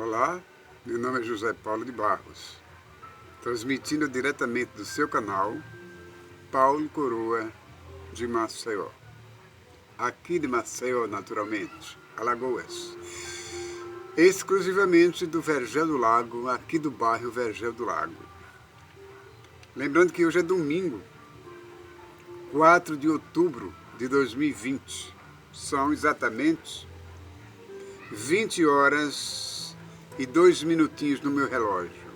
Olá, meu nome é José Paulo de Barros, transmitindo diretamente do seu canal Paulo Coroa de Maceió. Aqui de Maceió, naturalmente, Alagoas. Exclusivamente do Vergel do Lago, aqui do bairro Vergel do Lago. Lembrando que hoje é domingo, 4 de outubro de 2020. São exatamente 20 horas e 2 minutinhos no meu relógio.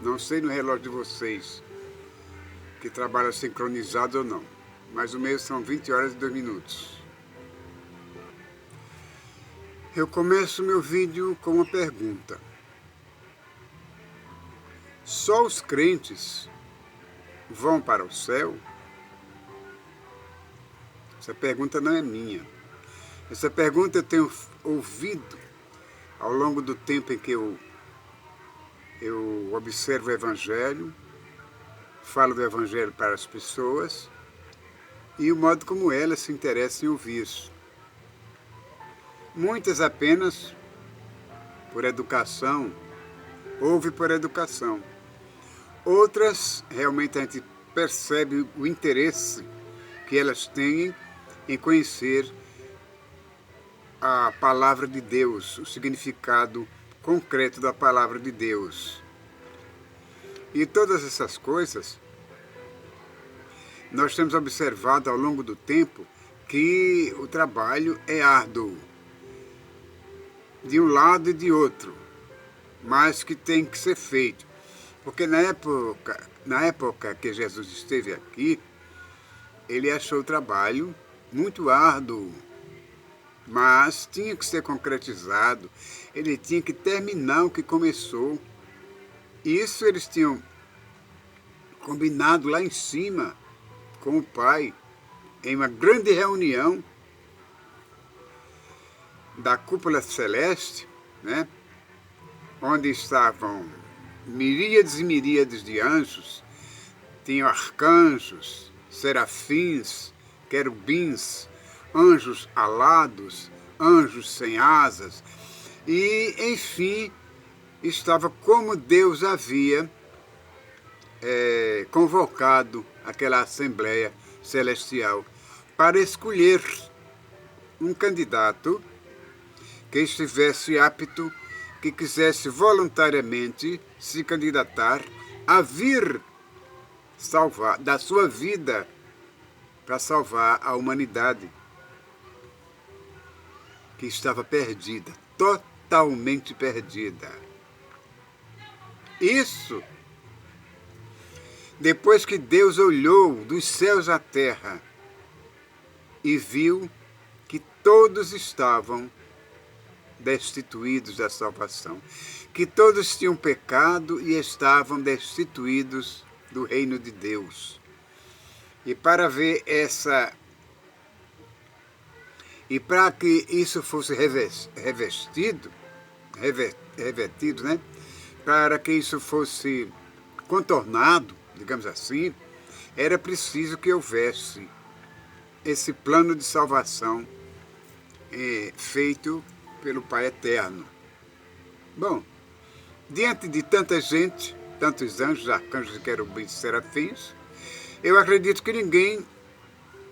Não sei no relógio de vocês, que trabalha sincronizado ou não, mas o meu são 20 horas e 2 minutos. Eu começo meu vídeo com uma pergunta. Só os crentes vão para o céu? Essa pergunta não é minha. Essa pergunta eu tenho ouvido ao longo do tempo em que eu observo o Evangelho, falo do Evangelho para as pessoas e o modo como elas se interessam em ouvir isso. Muitas apenas por educação, ouvem por educação. Outras, realmente a gente percebe o interesse que elas têm em conhecer a palavra de Deus, o significado concreto da palavra de Deus. E todas essas coisas, nós temos observado ao longo do tempo que o trabalho é árduo, de um lado e de outro, mas que tem que ser feito. Porque na época que Jesus esteve aqui, ele achou o trabalho muito árduo, mas tinha que ser concretizado, ele tinha que terminar o que começou. Isso eles tinham combinado lá em cima com o Pai, em uma grande reunião da cúpula celeste, né, onde estavam miríades e miríades de anjos, tinham arcanjos, serafins, querubins, anjos alados, anjos sem asas, e, enfim, estava como Deus havia convocado aquela Assembleia Celestial para escolher um candidato que estivesse apto, que quisesse voluntariamente se candidatar a vir salvar, da sua vida para salvar a humanidade que estava perdida, totalmente perdida. Isso, depois que Deus olhou dos céus à terra e viu que todos estavam destituídos da salvação, que todos tinham pecado e estavam destituídos do reino de Deus. E para ver e para que isso fosse revertido, né? Para que isso fosse contornado, digamos assim, era preciso que houvesse esse plano de salvação feito pelo Pai Eterno. Bom, diante de tanta gente, tantos anjos, arcanjos e querubins e serafins, eu acredito que ninguém,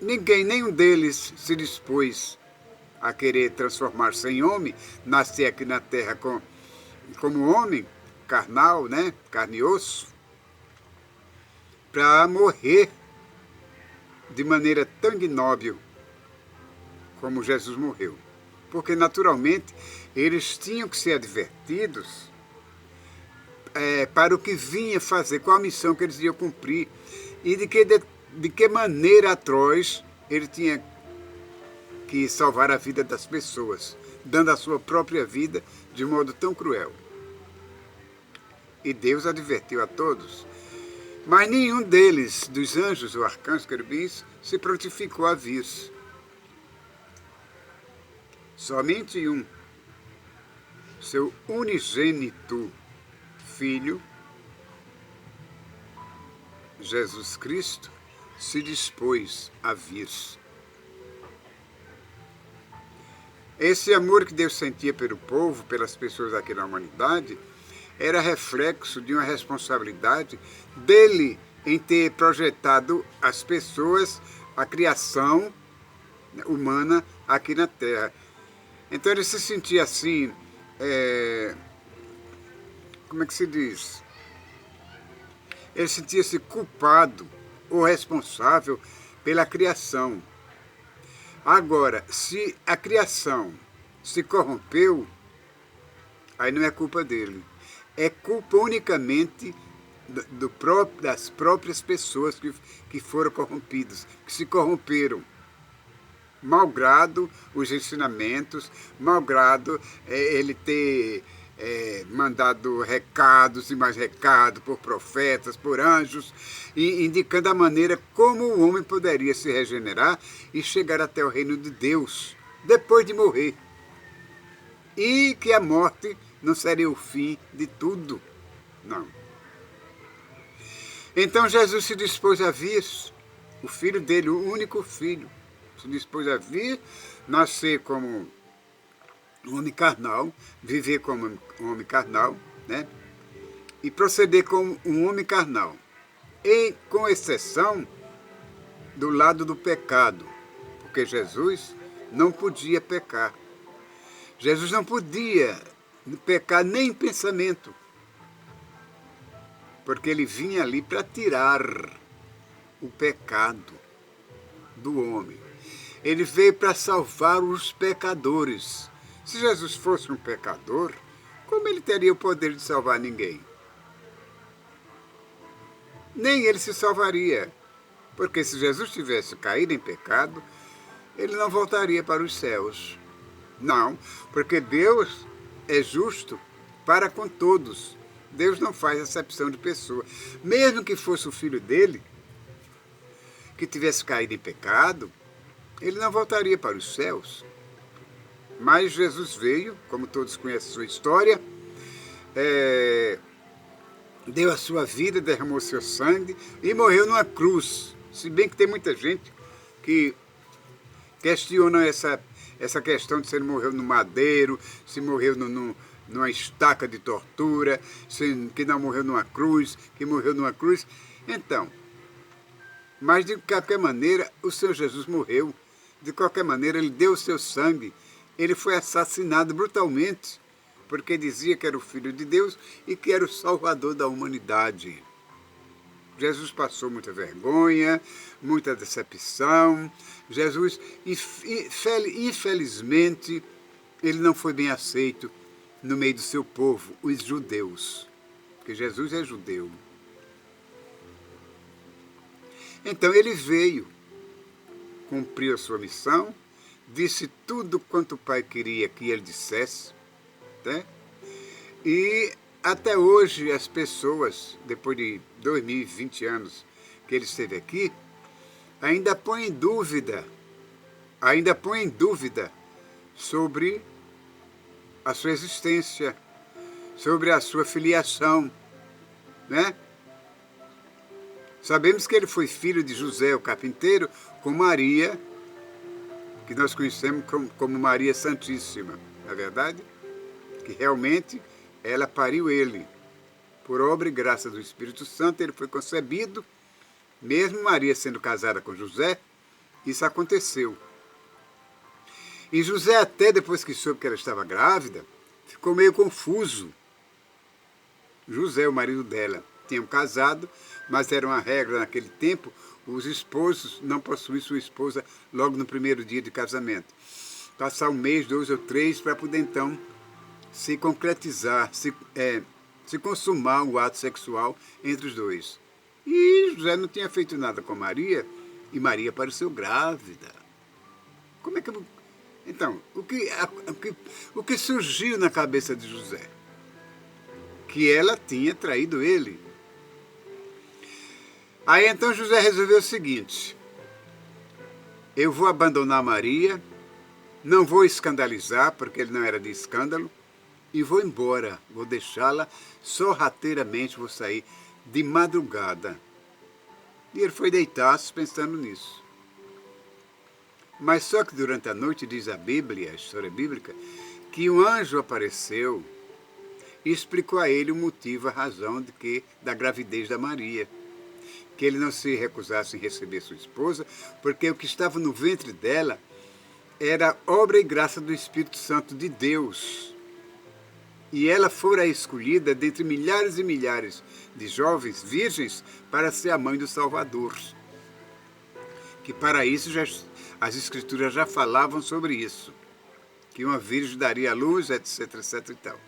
nenhum deles se dispôs a querer transformar-se em homem, nascer aqui na terra como homem, carnal, né? Carne e osso, para morrer de maneira tão ignóbil como Jesus morreu. Porque, naturalmente, eles tinham que ser advertidos para o que vinha fazer, qual a missão que eles iam cumprir e de que maneira atroz ele tinha que salvar a vida das pessoas, dando a sua própria vida de modo tão cruel. E Deus advertiu a todos, mas nenhum deles, dos anjos ou arcanjos, querubins, se prontificou a vir. Somente um, seu unigênito Filho, Jesus Cristo, se dispôs a vir. Esse amor que Deus sentia pelo povo, pelas pessoas aqui na humanidade, era reflexo de uma responsabilidade dele em ter projetado as pessoas, a criação humana aqui na Terra. Então ele se sentia assim, como é que se diz? Ele sentia-se culpado ou responsável pela criação. Agora, se a criação se corrompeu, aí não é culpa dele. É culpa unicamente das próprias pessoas que foram corrompidas, que se corromperam. Malgrado os ensinamentos, malgrado ele ter mandado recados e mais recados por profetas, por anjos, indicando a maneira como o homem poderia se regenerar e chegar até o reino de Deus, depois de morrer. E que a morte não seria o fim de tudo, não. Então Jesus se dispôs a vir, o filho dele, o único filho, se dispôs a vir, nascer como um homem carnal, viver como um homem carnal, né? E proceder como um homem carnal. E com exceção do lado do pecado, porque Jesus não podia pecar. Jesus não podia pecar nem em pensamento, porque ele vinha ali para tirar o pecado do homem. Ele veio para salvar os pecadores. Se Jesus fosse um pecador, como ele teria o poder de salvar ninguém? Nem ele se salvaria, porque se Jesus tivesse caído em pecado, ele não voltaria para os céus. Não, porque Deus é justo para com todos. Deus não faz acepção de pessoa. Mesmo que fosse o filho dele, que tivesse caído em pecado, ele não voltaria para os céus. Mas Jesus veio, como todos conhecem a sua história, deu a sua vida, derramou seu sangue e morreu numa cruz. Se bem que tem muita gente que questiona essa questão de se ele morreu no madeiro, se morreu numa estaca de tortura, que não morreu numa cruz, que morreu numa cruz. Então, mas de qualquer maneira, o Senhor Jesus morreu. De qualquer maneira, ele deu o seu sangue. Ele foi assassinado brutalmente, porque dizia que era o Filho de Deus e que era o Salvador da humanidade. Jesus passou muita vergonha, muita decepção. Jesus, infelizmente, ele não foi bem aceito no meio do seu povo, os judeus, porque Jesus é judeu. Então ele veio, cumpriu a sua missão, disse tudo quanto o Pai queria que ele dissesse, né? E até hoje as pessoas, depois de 2020 anos que ele esteve aqui, ainda põem em dúvida sobre a sua existência, sobre a sua filiação, né? Sabemos que ele foi filho de José, o carpinteiro, com Maria, que nós conhecemos como Maria Santíssima, não é verdade? Que realmente ela pariu ele. Por obra e graça do Espírito Santo, ele foi concebido, mesmo Maria sendo casada com José, isso aconteceu. E José, até depois que soube que ela estava grávida, ficou meio confuso. José, o marido dela, tinham casado, mas era uma regra naquele tempo, os esposos não possuíam sua esposa logo no primeiro dia de casamento. Passar um mês, 2 ou 3, para poder então se concretizar, se consumar o ato sexual entre os dois. E José não tinha feito nada com Maria, e Maria apareceu grávida. Como é que... Então, o que surgiu na cabeça de José? Que ela tinha traído ele. Aí então José resolveu o seguinte: eu vou abandonar Maria, não vou escandalizar, porque ele não era de escândalo, e vou embora, vou deixá-la sorrateiramente, vou sair de madrugada. E ele foi deitar-se pensando nisso. Mas só que durante a noite diz a Bíblia, a história bíblica, que um anjo apareceu e explicou a ele o motivo, a razão da gravidez da Maria. Que ele não se recusasse em receber sua esposa, porque o que estava no ventre dela era obra e graça do Espírito Santo de Deus. E ela fora escolhida dentre milhares e milhares de jovens virgens para ser a mãe do Salvador. Que para isso as Escrituras já falavam sobre isso. Que uma virgem daria à luz, etc, etc e tal.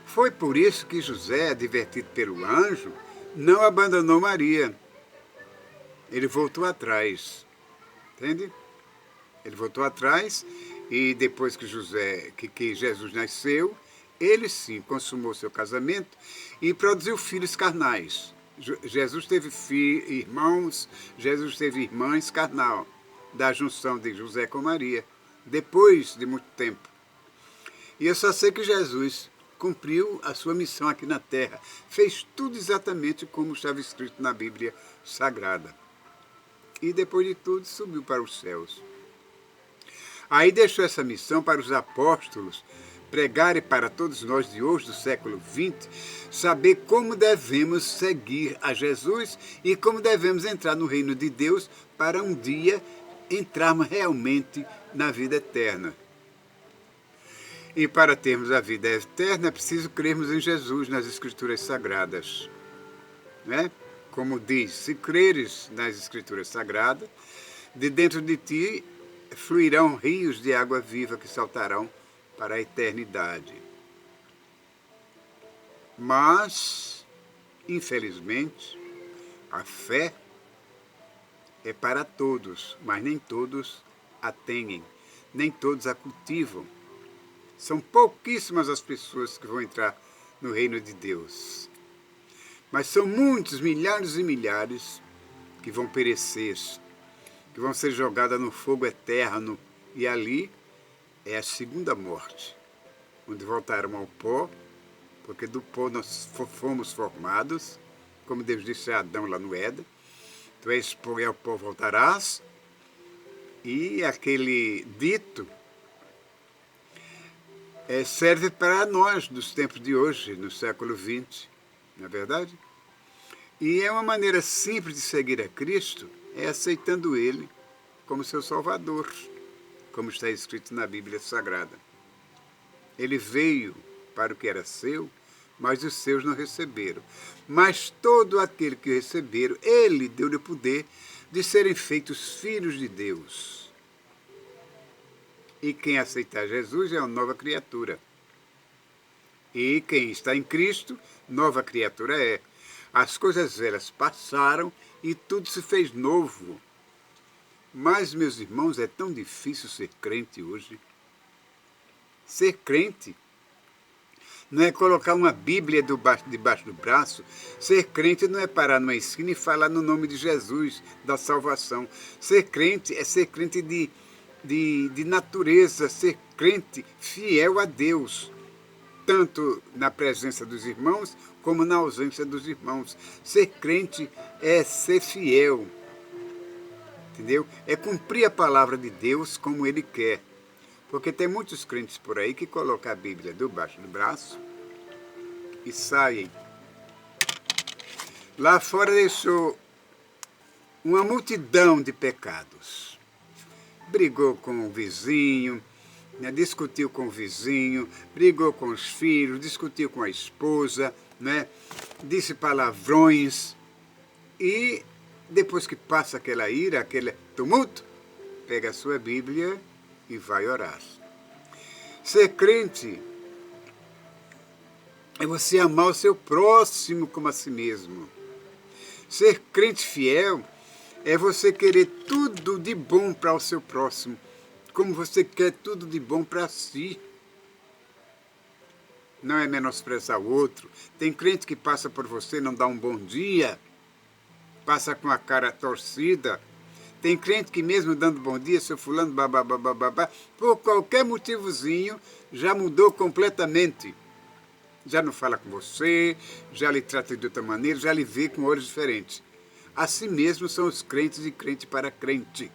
Foi por isso que José, advertido pelo anjo, não abandonou Maria. Ele voltou atrás. Entende? Ele voltou atrás e depois que Jesus nasceu, ele sim consumou seu casamento e produziu filhos carnais. Jesus teve irmãos, Jesus teve irmãs carnal, da junção de José com Maria, depois de muito tempo. E eu só sei que Jesus cumpriu a sua missão aqui na terra, fez tudo exatamente como estava escrito na Bíblia Sagrada. E depois de tudo subiu para os céus. Aí deixou essa missão para os apóstolos pregarem para todos nós de hoje, do século XX, saber como devemos seguir a Jesus e como devemos entrar no reino de Deus para um dia entrarmos realmente na vida eterna. E para termos a vida eterna é preciso crermos em Jesus, nas Escrituras Sagradas. Né? Como diz, se creres nas Escrituras Sagradas, de dentro de ti fluirão rios de água viva que saltarão para a eternidade. Mas, infelizmente, a fé é para todos, mas nem todos a têm, nem todos a cultivam. São pouquíssimas as pessoas que vão entrar no reino de Deus. Mas são muitos, milhares e milhares, que vão perecer, que vão ser jogadas no fogo eterno, e ali é a segunda morte, onde voltarão ao pó, porque do pó nós fomos formados, como Deus disse a Adão lá no Éden, tu és pó e ao pó voltarás, e aquele dito serve para nós dos tempos de hoje, no século XX, não é verdade? E é uma maneira simples de seguir a Cristo, é aceitando Ele como seu Salvador, como está escrito na Bíblia Sagrada. Ele veio para o que era seu, mas os seus não receberam. Mas todo aquele que receberam, Ele deu-lhe o poder de serem feitos filhos de Deus. E quem aceitar Jesus é uma nova criatura. E quem está em Cristo, nova criatura é. As coisas velhas passaram e tudo se fez novo. Mas, meus irmãos, é tão difícil ser crente hoje. Ser crente não é colocar uma Bíblia debaixo do braço. Ser crente não é parar numa esquina e falar no nome de Jesus, da salvação. Ser crente é ser crente de natureza, ser crente fiel a Deus, tanto na presença dos irmãos como na ausência dos irmãos. Ser crente é ser fiel. Entendeu? É cumprir a palavra de Deus como Ele quer. Porque tem muitos crentes por aí que colocam a Bíblia debaixo do braço e saem. Lá fora deixou uma multidão de pecados. Brigou com o vizinho, né? Discutiu com o vizinho, brigou com os filhos, discutiu com a esposa, né? Disse palavrões e depois que passa aquela ira, aquele tumulto, pega a sua Bíblia e vai orar. Ser crente é você amar o seu próximo como a si mesmo. Ser crente fiel é você querer tudo de bom para o seu próximo, como você quer tudo de bom para si. Não é menosprezar o outro. Tem crente que passa por você e não dá um bom dia, passa com a cara torcida. Tem crente que mesmo dando bom dia, seu fulano, babá, por qualquer motivozinho, já mudou completamente. Já não fala com você, já lhe trata de outra maneira, já lhe vê com olhos diferentes. Assim mesmo são os crentes de crente para crente.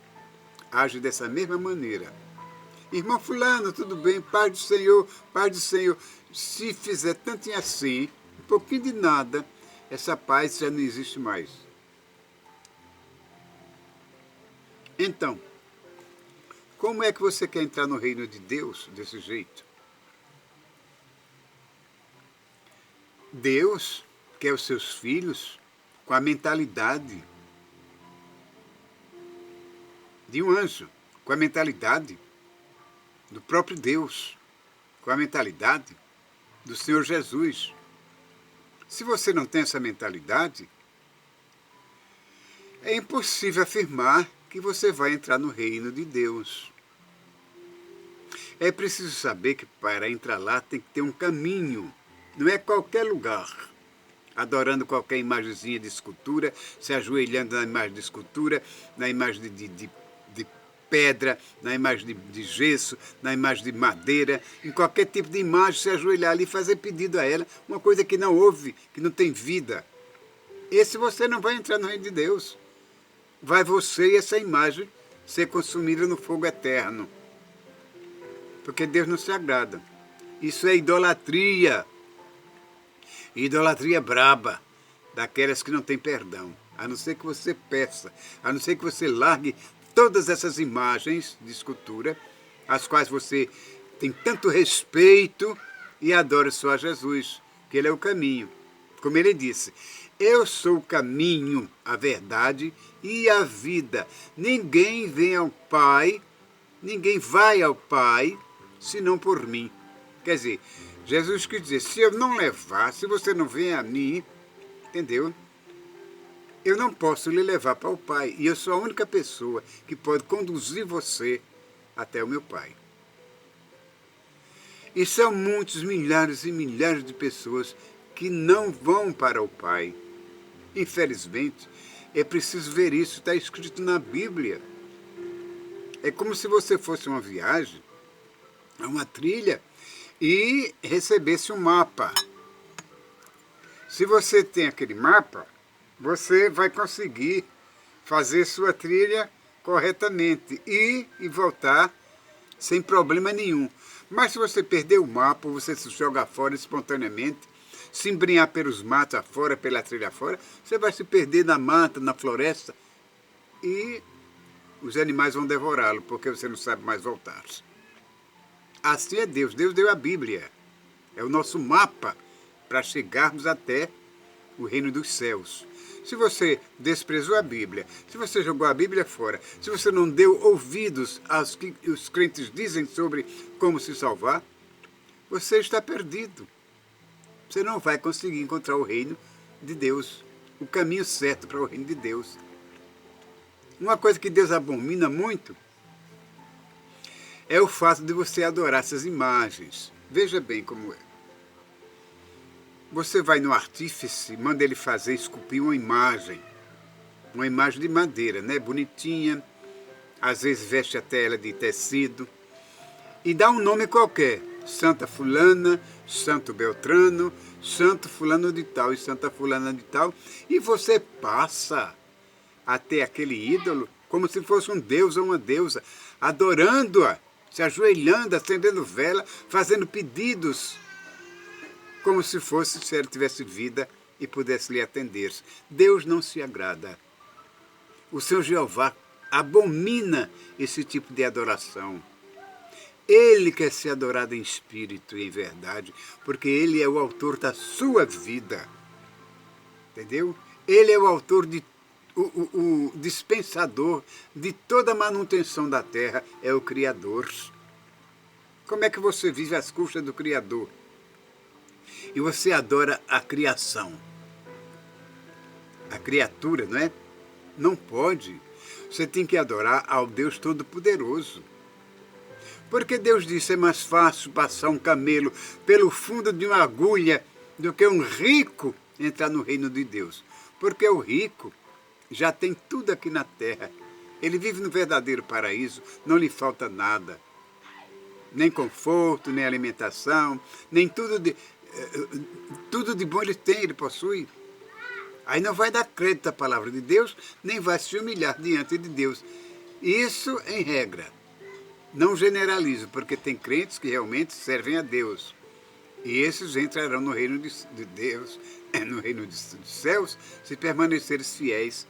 age dessa mesma maneira. Irmão fulano, tudo bem, paz do Senhor, paz do Senhor. Se fizer tanto assim, um pouquinho de nada, essa paz já não existe mais. Então, como é que você quer entrar no reino de Deus desse jeito? Deus quer os seus filhos com a mentalidade de um anjo, com a mentalidade do próprio Deus, com a mentalidade do Senhor Jesus. Se você não tem essa mentalidade, é impossível afirmar que você vai entrar no reino de Deus. É preciso saber que para entrar lá tem que ter um caminho, não é qualquer lugar, adorando qualquer imagenzinha de escultura, se ajoelhando na imagem de escultura, na imagem de pedra, na imagem de gesso, na imagem de madeira, em qualquer tipo de imagem, se ajoelhar ali e fazer pedido a ela, uma coisa que não houve, que não tem vida. Esse você não vai entrar no reino de Deus. Vai você e essa imagem ser consumida no fogo eterno. Porque Deus não se agrada. Isso é idolatria. Idolatria braba, daquelas que não tem perdão. A não ser que você peça, a não ser que você largue todas essas imagens de escultura, as quais você tem tanto respeito e adora só a Jesus, que Ele é o caminho. Como Ele disse, eu sou o caminho, a verdade e a vida. Ninguém vem ao Pai, ninguém vai ao Pai, senão por mim. Quer dizer, Jesus quis dizer, se eu não levar, se você não vem a mim, entendeu? Eu não posso lhe levar para o Pai. E eu sou a única pessoa que pode conduzir você até o meu Pai. E são muitos, milhares e milhares de pessoas que não vão para o Pai. Infelizmente, é preciso ver isso, está escrito na Bíblia. É como se você fosse uma viagem, uma trilha, e recebesse um mapa. Se você tem aquele mapa, você vai conseguir fazer sua trilha corretamente e voltar sem problema nenhum. Mas se você perder o mapa, você se joga fora espontaneamente, se embrenhar pelos matos afora, pela trilha afora, você vai se perder na mata, na floresta, e os animais vão devorá-lo, porque você não sabe mais voltar. Assim é Deus. Deus deu a Bíblia. É o nosso mapa para chegarmos até o reino dos céus. Se você desprezou a Bíblia, se você jogou a Bíblia fora, se você não deu ouvidos aos que os crentes dizem sobre como se salvar, você está perdido. Você não vai conseguir encontrar o reino de Deus, o caminho certo para o reino de Deus. Uma coisa que Deus abomina muito é o fato de você adorar essas imagens. Veja bem como é. Você vai no artífice, manda ele fazer, esculpir uma imagem de madeira, né? Bonitinha, às vezes veste até ela de tecido, e dá um nome qualquer, Santa Fulana, Santo Beltrano, Santo Fulano de tal e Santa Fulana de tal, e você passa até aquele ídolo como se fosse um deus ou uma deusa, adorando-a, se ajoelhando, acendendo vela, fazendo pedidos, como se fosse, se ela tivesse vida e pudesse lhe atender. Deus não se agrada. O Senhor Jeová abomina esse tipo de adoração. Ele quer ser adorado em espírito e em verdade, porque Ele é o autor da sua vida. Entendeu? Ele é o autor o dispensador de toda a manutenção da terra, é o Criador. Como é que você vive às custas do Criador? E você adora a criação. A criatura, não é? Não pode. Você tem que adorar ao Deus Todo-Poderoso. Porque Deus disse, é mais fácil passar um camelo pelo fundo de uma agulha do que um rico entrar no reino de Deus. Porque o rico já tem tudo aqui na terra. Ele vive no verdadeiro paraíso, não lhe falta nada. Nem conforto, nem alimentação, nem tudo de bom ele tem, ele possui. Aí não vai dar crédito à palavra de Deus, nem vai se humilhar diante de Deus. Isso em regra. Não generalizo, porque tem crentes que realmente servem a Deus. E esses entrarão no reino de Deus, no reino dos céus, se permanecerem fiéis,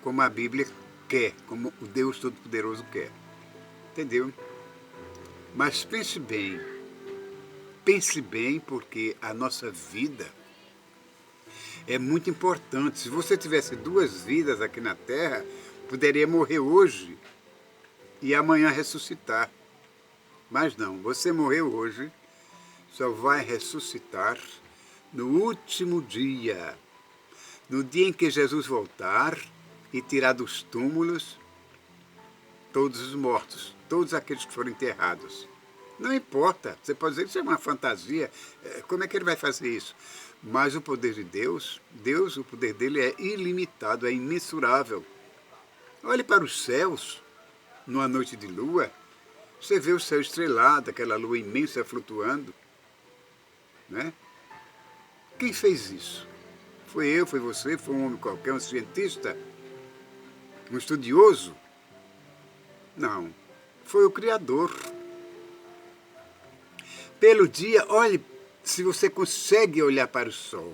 como a Bíblia quer, como o Deus Todo-Poderoso quer. Entendeu? Mas pense bem, porque a nossa vida é muito importante. Se você tivesse 2 vidas aqui na Terra, poderia morrer hoje e amanhã ressuscitar. Mas não, você morreu hoje, só vai ressuscitar no último dia, no dia em que Jesus voltar e tirar dos túmulos todos os mortos, todos aqueles que foram enterrados. Não importa, você pode dizer que isso é uma fantasia, como é que ele vai fazer isso? Mas o poder de Deus, o poder dele é ilimitado, é imensurável. Olhe para os céus, numa noite de lua, você vê o céu estrelado, aquela lua imensa flutuando. Né? Quem fez isso? Foi eu, foi você, foi um homem qualquer, um cientista? Um estudioso? Não, foi o Criador. Pelo dia, olhe se você consegue olhar para o sol.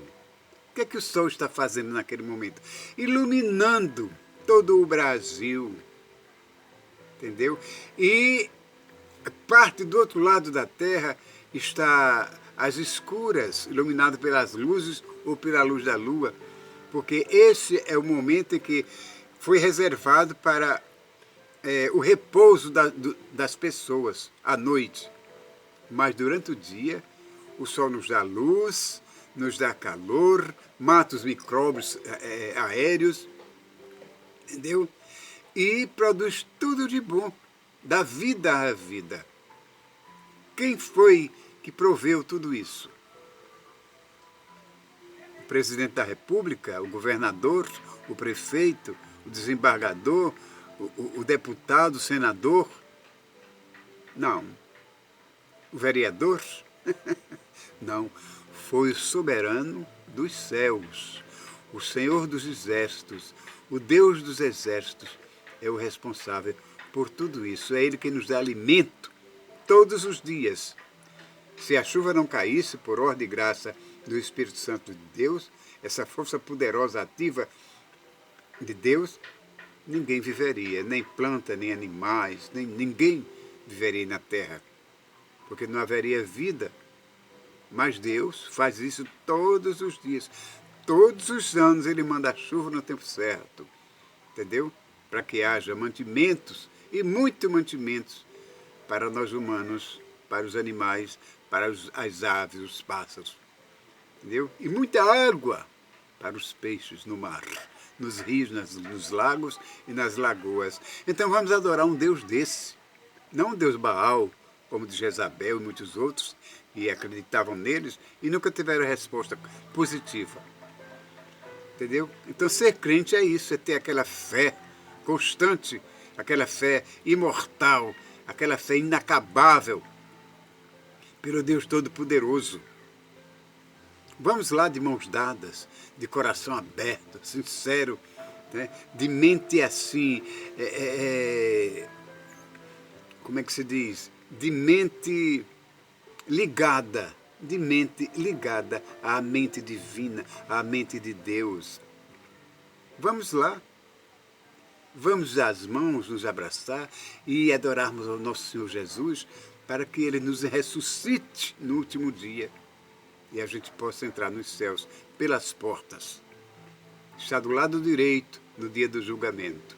O que é que o sol está fazendo naquele momento? Iluminando todo o Brasil. Entendeu? E parte do outro lado da Terra está às escuras, iluminado pelas luzes ou pela luz da lua, porque esse é o momento em que foi reservado para o repouso das pessoas à noite. Mas durante o dia, o sol nos dá luz, nos dá calor, mata os micróbios aéreos, entendeu? E produz tudo de bom, dá vida à vida. Quem foi que proveu tudo isso? O presidente da República, o governador, o prefeito, o desembargador, o deputado, o senador? Não. O vereador? Não. Foi o soberano dos céus, o Senhor dos exércitos, o Deus dos exércitos, é o responsável por tudo isso. É Ele que nos dá alimento todos os dias. Se a chuva não caísse por ordem e graça do Espírito Santo de Deus, essa força poderosa ativa de Deus, ninguém viveria, nem planta, nem animais, nem ninguém viveria na terra, porque não haveria vida. Mas Deus faz isso todos os dias. Todos os anos Ele manda a chuva no tempo certo, entendeu? Para que haja mantimentos, e muito mantimentos, para nós humanos, para os animais, para as aves, os pássaros, entendeu? E muita água para os peixes no mar, nos rios, nos lagos e nas lagoas. Então vamos adorar um Deus desse, não um Deus Baal, como de Jezabel e muitos outros, e acreditavam neles e nunca tiveram resposta positiva. Entendeu? Então ser crente é isso, é ter aquela fé constante, aquela fé imortal, aquela fé inacabável pelo Deus Todo-Poderoso. Vamos lá de mãos dadas, de coração aberto, sincero, né? De mente assim, como é que se diz? De mente ligada à mente divina, à mente de Deus. Vamos lá. Vamos às mãos, nos abraçar e adorarmos ao nosso Senhor Jesus para que Ele nos ressuscite no último dia e a gente possa entrar nos céus pelas portas. Está do lado direito no dia do julgamento.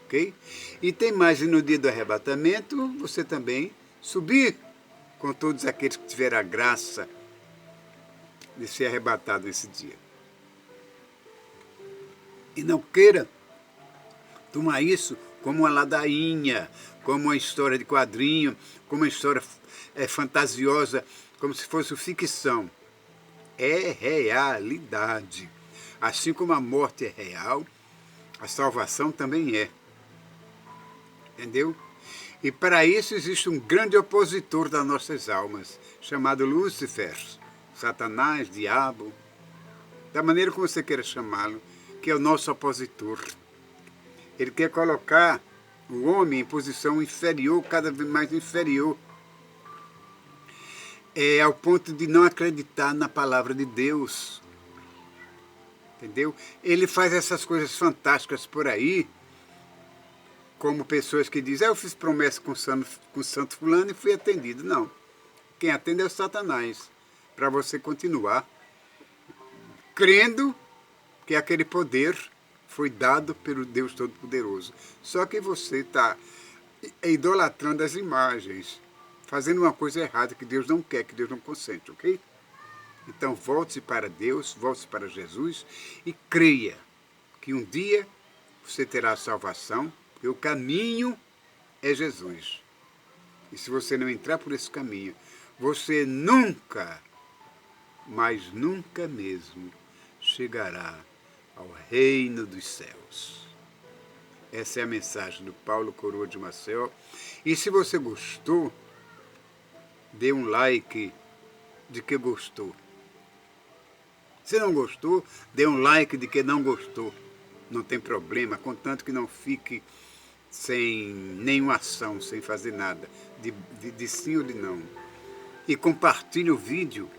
Ok? E tem mais, e no dia do arrebatamento, você também subir com todos aqueles que tiveram a graça de ser arrebatado nesse dia. E não queira tomar isso como uma ladainha, como uma história de quadrinho, como uma história fantasiosa, como se fosse ficção. É realidade. Assim como a morte é real, a salvação também é. Entendeu? E para isso existe um grande opositor das nossas almas, chamado Lúcifer, Satanás, Diabo, da maneira como você queira chamá-lo, que é o nosso opositor. Ele quer colocar O homem em posição inferior, cada vez mais inferior, ao ponto de não acreditar na palavra de Deus. Entendeu? Ele faz essas coisas fantásticas por aí, como pessoas que dizem, eu fiz promessa com o santo fulano e fui atendido. Não. Quem atende é o Satanás, para você continuar crendo que aquele poder foi dado pelo Deus Todo-Poderoso. Só que você está idolatrando as imagens, fazendo uma coisa errada que Deus não quer, que Deus não consente, ok? Então volte-se para Deus, volte-se para Jesus e creia que um dia você terá salvação, porque o caminho é Jesus. E se você não entrar por esse caminho, você nunca, mas nunca mesmo, chegará ao reino dos céus. Essa é a mensagem do Paulo Coroa de Maceió. E se você gostou, dê um like de que gostou. Se não gostou, dê um like de que não gostou. Não tem problema, contanto que não fique sem nenhuma ação, sem fazer nada, de sim ou de não. E compartilhe o vídeo,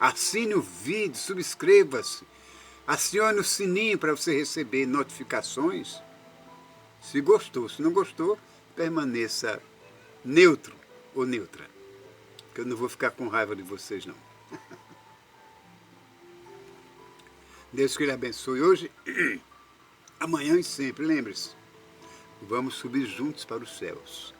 assine o vídeo, subscreva-se, acione o sininho para você receber notificações. Se gostou, se não gostou, permaneça neutro ou neutra, que eu não vou ficar com raiva de vocês, não. Deus que lhe abençoe hoje, amanhã e sempre. Lembre-se, vamos subir juntos para os céus.